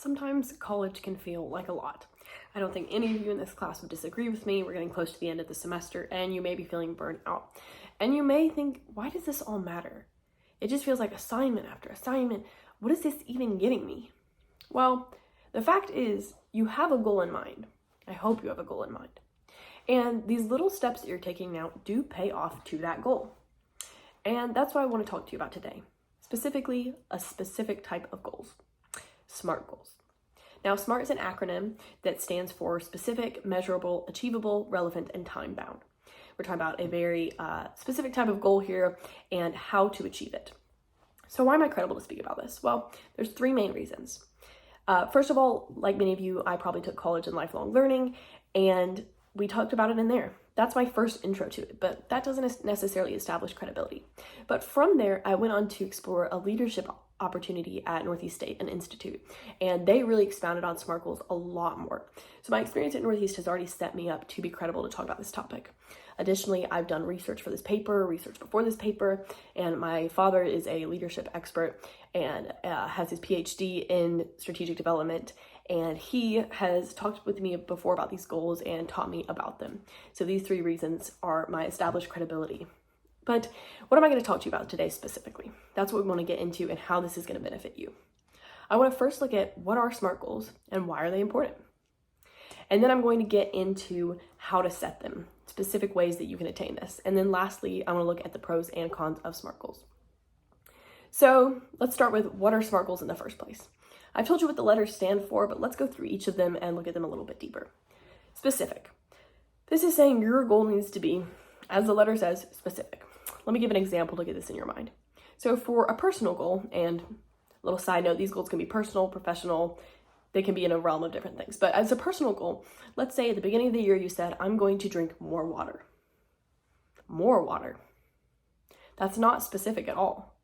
Sometimes college can feel like a lot. I don't think any of you in this class would disagree with me. We're getting close to the end of the semester and you may be feeling burnt out. And you may think, why does this all matter? It just feels like assignment after assignment. What is this even getting me? Well, the fact is you have a goal in mind. I hope you have a goal in mind. And these little steps that you're taking now do pay off to that goal. And that's what I want to talk to you about today. Specifically, a specific type of goals. SMART goals. Now, SMART is an acronym that stands for specific, measurable, achievable, relevant, and time-bound. We're talking about a very specific type of goal here and how to achieve it. So why am I credible to speak about this? Well, there's three main reasons. First of all, like many of you, I probably took college and lifelong learning, and we talked about it in there. That's my first intro to it, but that doesn't necessarily establish credibility. But from there, I went on to explore a leadership opportunity at Northeast State, an institute, and they really expounded on SMART goals a lot more. So my experience at Northeast has already set me up to be credible to talk about this topic. Additionally, I've done research for this paper, research before this paper, and my father is a leadership expert and has his PhD in strategic development, and he has talked with me before about these goals and taught me about them. So these three reasons are my established credibility. But what am I going to talk to you about today specifically? That's what we want to get into and how this is going to benefit you. I want to first look at what are SMART goals and why are they important? And then I'm going to get into how to set them, specific ways that you can attain this. And then lastly, I want to look at the pros and cons of SMART goals. So let's start with what are SMART goals in the first place. I've told you what the letters stand for, but let's go through each of them and look at them a little bit deeper. Specific. This is saying your goal needs to be, as the letter says, specific. Let me give an example to get this in your mind. So for a personal goal, and a little side note, these goals can be personal, professional, they can be in a realm of different things. But as a personal goal, let's say at the beginning of the year you said, I'm going to drink more water. More water. That's not specific at all.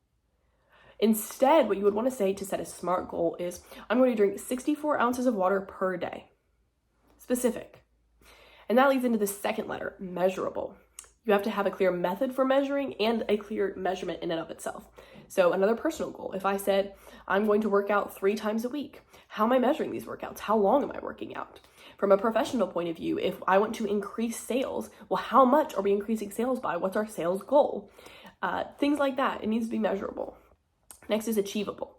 Instead, what you would want to say to set a SMART goal is, I'm going to drink 64 ounces of water per day. Specific. And that leads into the second letter, measurable. You have to have a clear method for measuring and a clear measurement in and of itself. So another personal goal, if I said, I'm going to work out 3 times a week, how am I measuring these workouts? How long am I working out? From a professional point of view, if I want to increase sales, well, how much are we increasing sales by? What's our sales goal? Things like that. It needs to be measurable. Next is achievable.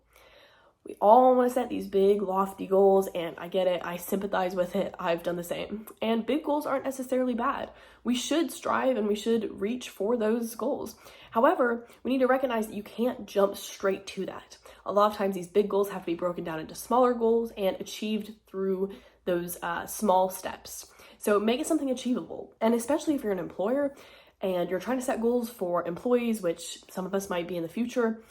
We all want to set these big, lofty goals, and I get it. I sympathize with it. I've done the same. And big goals aren't necessarily bad. We should strive and we should reach for those goals. However, we need to recognize that you can't jump straight to that. A lot of times these big goals have to be broken down into smaller goals and achieved through those small steps. So make it something achievable. And especially if you're an employer and you're trying to set goals for employees, which some of us might be in the future,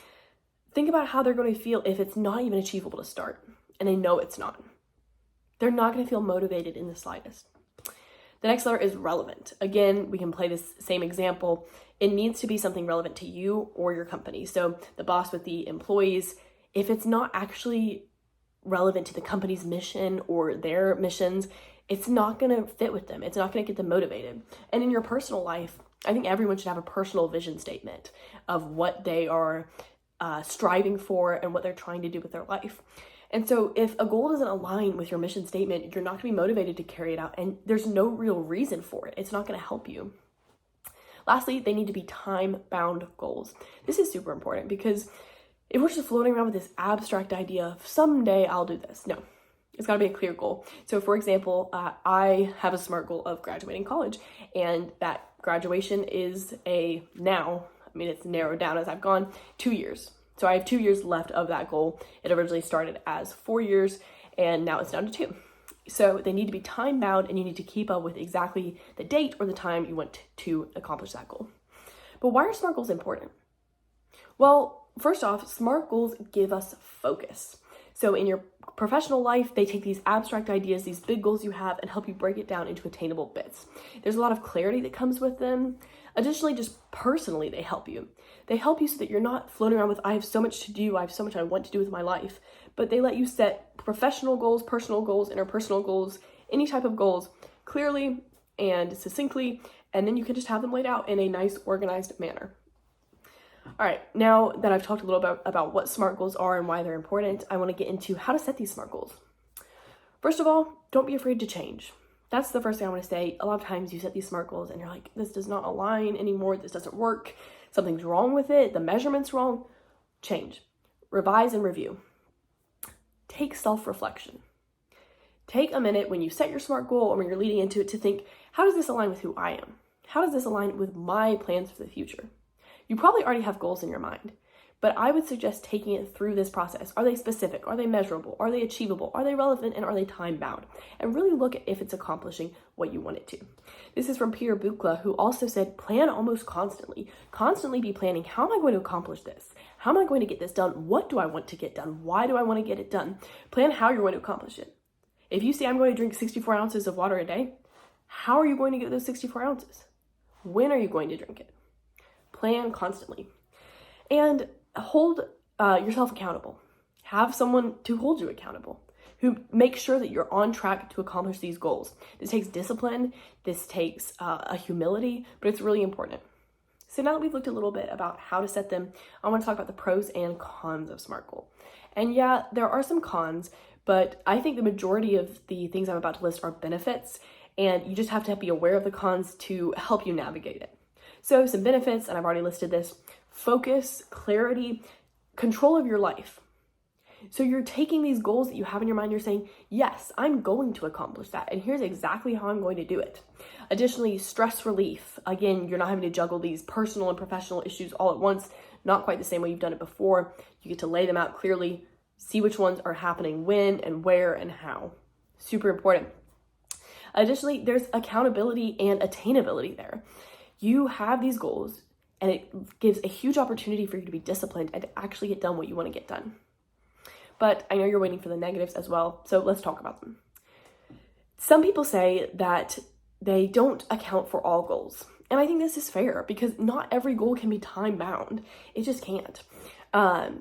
think about how they're going to feel if it's not even achievable to start, and they know it's not. They're not going to feel motivated in the slightest. The next letter is relevant. Again, we can play this same example. It needs to be something relevant to you or your company. So the boss with the employees, if it's not actually relevant to the company's mission or their missions, it's not going to fit with them. It's not going to get them motivated. And in your personal life, I think everyone should have a personal vision statement of what they are striving for and what they're trying to do with their life. And so if a goal doesn't align with your mission statement, you're not going to be motivated to carry it out, and there's no real reason for it. It's not going to help you. Lastly, they need to be time-bound goals. This is super important because if we're just floating around with this abstract idea of someday I'll do this, no, it's got to be a clear goal. So for example, I have a SMART goal of graduating college, and that graduation is it's narrowed down as I've gone 2 years. So I have 2 years left of that goal. It originally started as 4 years and now it's down to 2. So they need to be time bound and you need to keep up with exactly the date or the time you want to accomplish that goal. But why are SMART goals important? Well, first off, SMART goals give us focus. So in your professional life, they take these abstract ideas, these big goals you have, and help you break it down into attainable bits. There's a lot of clarity that comes with them. Additionally, just personally, they help you. They help you so that you're not floating around with, I have so much to do, I have so much I want to do with my life. But they let you set professional goals, personal goals, interpersonal goals, any type of goals clearly and succinctly, and then you can just have them laid out in a nice, organized manner. All right, now that I've talked a little bit about what SMART goals are and why they're important, I want to get into how to set these SMART goals. First of all, don't be afraid to change. That's the first thing I want to say. A lot of times you set these SMART goals and you're like, this does not align anymore. This doesn't work. Something's wrong with it. The measurement's wrong. Change. Revise and review. Take self-reflection. Take a minute when you set your SMART goal or when you're leading into it to think, how does this align with who I am? How does this align with my plans for the future? You probably already have goals in your mind, but I would suggest taking it through this process. Are they specific? Are they measurable? Are they achievable? Are they relevant? And are they time-bound? And really look at if it's accomplishing what you want it to. This is from Peter Bukla, who also said, plan almost constantly. Constantly be planning, how am I going to accomplish this? How am I going to get this done? What do I want to get done? Why do I want to get it done? Plan how you're going to accomplish it. If you say, I'm going to drink 64 ounces of water a day, how are you going to get those 64 ounces? When are you going to drink it? Plan constantly. And hold yourself accountable. Have someone to hold you accountable, who makes sure that you're on track to accomplish these goals. This takes discipline. This takes a humility, but it's really important. So now that we've looked a little bit about how to set them, I want to talk about the pros and cons of SMART goal. And yeah, there are some cons, but I think the majority of the things I'm about to list are benefits, and you just have to be aware of the cons to help you navigate it. So some benefits, and I've already listed this: focus, clarity, control of your life. So you're taking these goals that you have in your mind, you're saying, yes, I'm going to accomplish that, and here's exactly how I'm going to do it. Additionally, stress relief. Again, you're not having to juggle these personal and professional issues all at once, not quite the same way you've done it before. You get to lay them out clearly, see which ones are happening when and where and how. Super important. Additionally, there's accountability and attainability there. You have these goals, and it gives a huge opportunity for you to be disciplined and to actually get done what you want to get done. But I know you're waiting for the negatives as well, so let's talk about them. Some people say that they don't account for all goals. And I think this is fair because not every goal can be time bound. It just can't.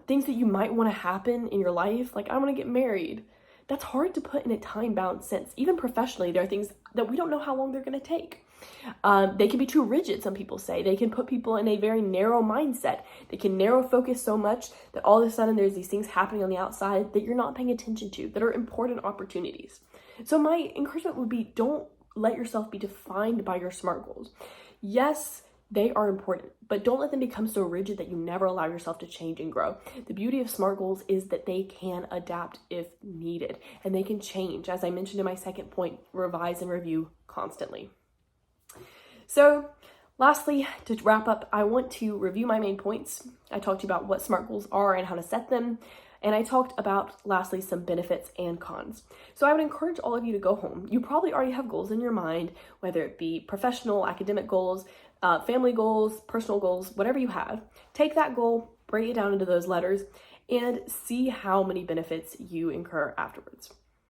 Things that you might want to happen in your life, like I want to get married, that's hard to put in a time bound sense. Even professionally, there are things that we don't know how long they're going to take. They can be too rigid, some people say. They can put people in a very narrow mindset. They can narrow focus so much that all of a sudden there's these things happening on the outside that you're not paying attention to, that are important opportunities. So my encouragement would be, don't let yourself be defined by your SMART goals. Yes, they are important, but don't let them become so rigid that you never allow yourself to change and grow. The beauty of SMART goals is that they can adapt if needed, and they can change. As I mentioned in my second point, revise and review constantly. So lastly, to wrap up, I want to review my main points. I talked to you about what SMART goals are and how to set them. And I talked about, lastly, some benefits and cons. So I would encourage all of you to go home. You probably already have goals in your mind, whether it be professional, academic goals, family goals, personal goals, whatever you have. Take that goal, break it down into those letters, and see how many benefits you incur afterwards.